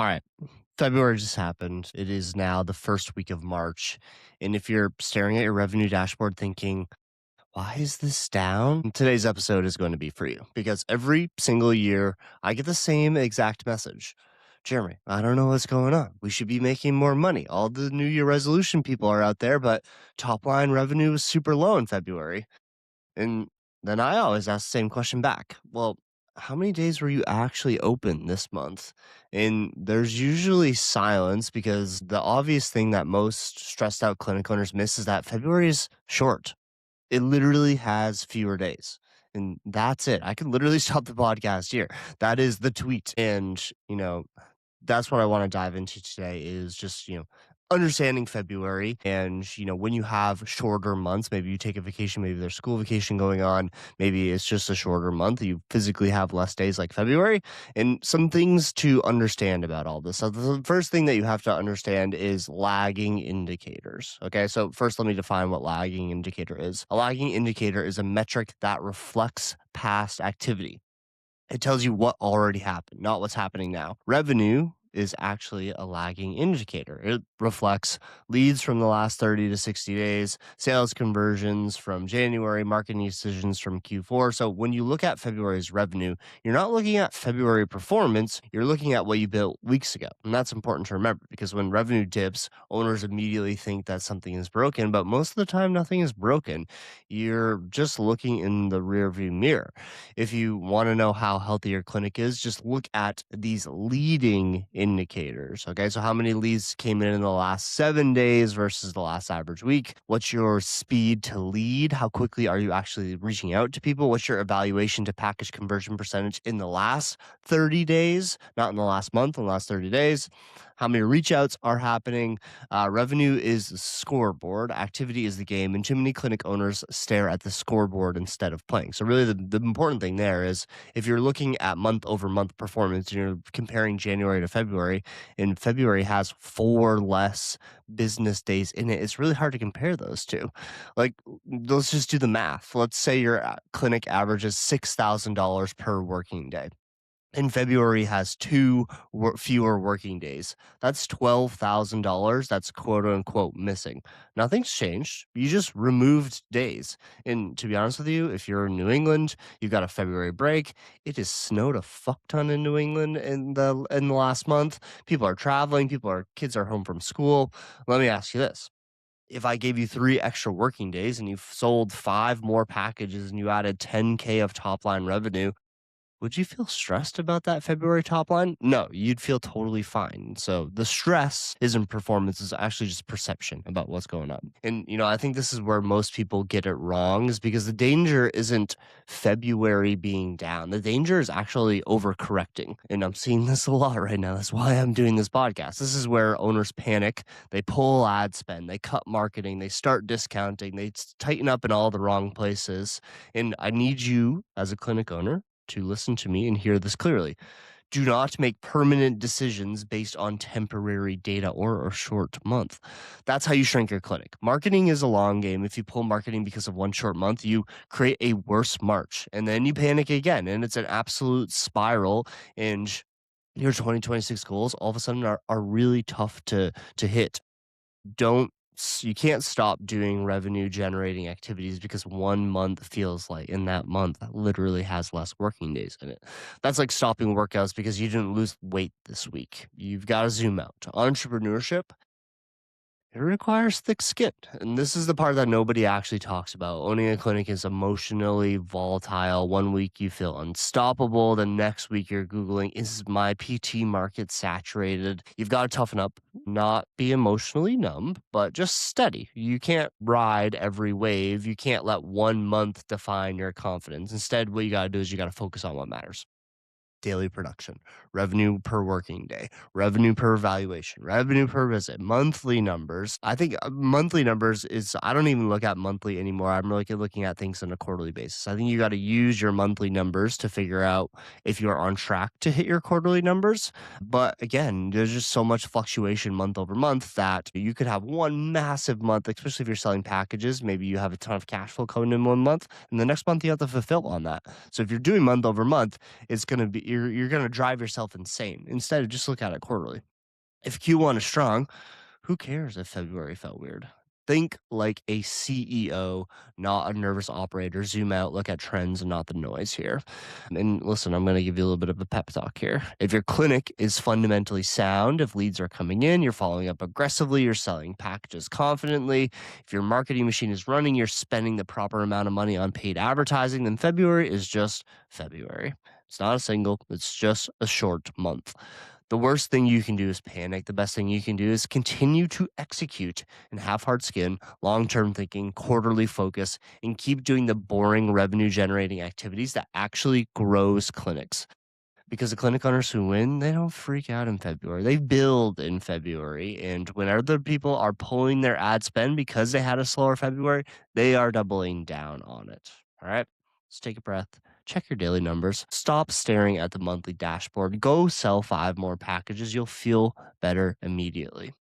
All right. February just happened. It is now the first week of March. And if you're staring at your revenue dashboard thinking, why is this down? Today's episode is going to be for you because every single year I get the same exact message. Jeremy, I don't know what's going on. We should be making more money. All the New Year resolution people are out there, but top line revenue is super low in February. And then I always ask the same question back. Well, how many days were you actually open this month? And there's usually silence because the obvious thing that most stressed out clinic owners miss is that February is short. It literally has fewer days. And that's it. I could literally stop the podcast here. That is the tweet. And, that's what I want to dive into today is just, understanding February and, when you have shorter months, maybe you take a vacation, maybe there's school vacation going on, maybe it's just a shorter month, you physically have less days like February, and some things to understand about all this. So the first thing that you have to understand is lagging indicators. Okay, so first let me define what lagging indicator is. A lagging indicator is a metric that reflects past activity. It tells you what already happened, not what's happening now. Revenue is actually a lagging indicator. It reflects leads from the last 30 to 60 days, sales conversions from January, marketing decisions from Q4. So when you look at February's revenue, you're not looking at February performance, you're looking at what you built weeks ago. And that's important to remember because when revenue dips, owners immediately think that something is broken, but most of the time, nothing is broken. You're just looking in the rearview mirror. If you want to know how healthy your clinic is, just look at these leading indicators. Okay. So, how many leads came in the last 7 days versus the last average week? What's your speed to lead? How quickly are you actually reaching out to people? What's your evaluation to package conversion percentage in the last 30 days? Not in the last month, in the last 30 days. How many reach outs are happening? Revenue is the scoreboard, activity is the game, and too many clinic owners stare at the scoreboard instead of playing. So, really, the important thing there is if you're looking at month over month performance and you're comparing January to February, and February has 4 less business days in it, it's really hard to compare those two. Like, let's just do the math. Let's say your clinic averages $6,000 per working day and February has fewer working days. That's $12,000 that's quote unquote missing. Nothing's changed. You just removed days. And to be honest with you, if you're in New England, you got a February break. It has snowed a fuck ton in New England in the last month. People are traveling, kids are home from school. Let me ask you this. If I gave you 3 extra working days and you sold 5 more packages and you added 10K of top line revenue, would you feel stressed about that February top line? No, you'd feel totally fine. So the stress isn't performance, it's actually just perception about what's going on. And, I think this is where most people get it wrong is because the danger isn't February being down. The danger is actually overcorrecting. And I'm seeing this a lot right now. That's why I'm doing this podcast. This is where owners panic. They pull ad spend, they cut marketing, they start discounting, they tighten up in all the wrong places. And I need you as a clinic owner to listen to me and hear this clearly. Do not make permanent decisions based on temporary data or a short month. That's how you shrink your clinic. Marketing is a long game. If you pull marketing because of one short month, you create a worse March and then you panic again. And it's an absolute spiral. And your 2026 goals all of a sudden are really tough to hit. Don't you can't stop doing revenue generating activities because one month feels like in that month literally has less working days in it. That's like stopping workouts because you didn't lose weight this week. You've got to zoom out. Entrepreneurship, it requires thick skin. And this is the part that nobody actually talks about. Owning a clinic is emotionally volatile. One week you feel unstoppable. The next week you're Googling, is my PT market saturated? You've got to toughen up, not be emotionally numb, but just steady. You can't ride every wave. You can't let one month define your confidence. Instead, what you got to do is you got to focus on what matters. Daily production, revenue per working day, revenue per evaluation, revenue per visit, monthly numbers. I think monthly numbers is, I don't even look at monthly anymore. I'm really looking at things on a quarterly basis. I think you got to use your monthly numbers to figure out if you're on track to hit your quarterly numbers. But again, there's just so much fluctuation month over month that you could have one massive month, especially if you're selling packages. Maybe you have a ton of cash flow coming in one month, and the next month you have to fulfill on that. So if you're doing month over month, it's going to be you're gonna drive yourself insane. Instead, just look at it quarterly. If Q1 is strong, who cares if February felt weird? Think like a CEO, not a nervous operator. Zoom out, look at trends and not the noise here. And listen, I'm going to give you a little bit of a pep talk here. If your clinic is fundamentally sound, if leads are coming in, you're following up aggressively, you're selling packages confidently, if your marketing machine is running, you're spending the proper amount of money on paid advertising, then February is just February. It's not a single, it's just a short month. The worst thing you can do is panic. The best thing you can do is continue to execute and have hard skin, long term thinking, quarterly focus, and keep doing the boring revenue generating activities that actually grows clinics. Because the clinic owners who win, they don't freak out in February. They build in February. And when other people are pulling their ad spend because they had a slower February, they are doubling down on it. All right. Let's take a breath. Check your daily numbers. Stop staring at the monthly dashboard. Go sell 5 more packages. You'll feel better immediately.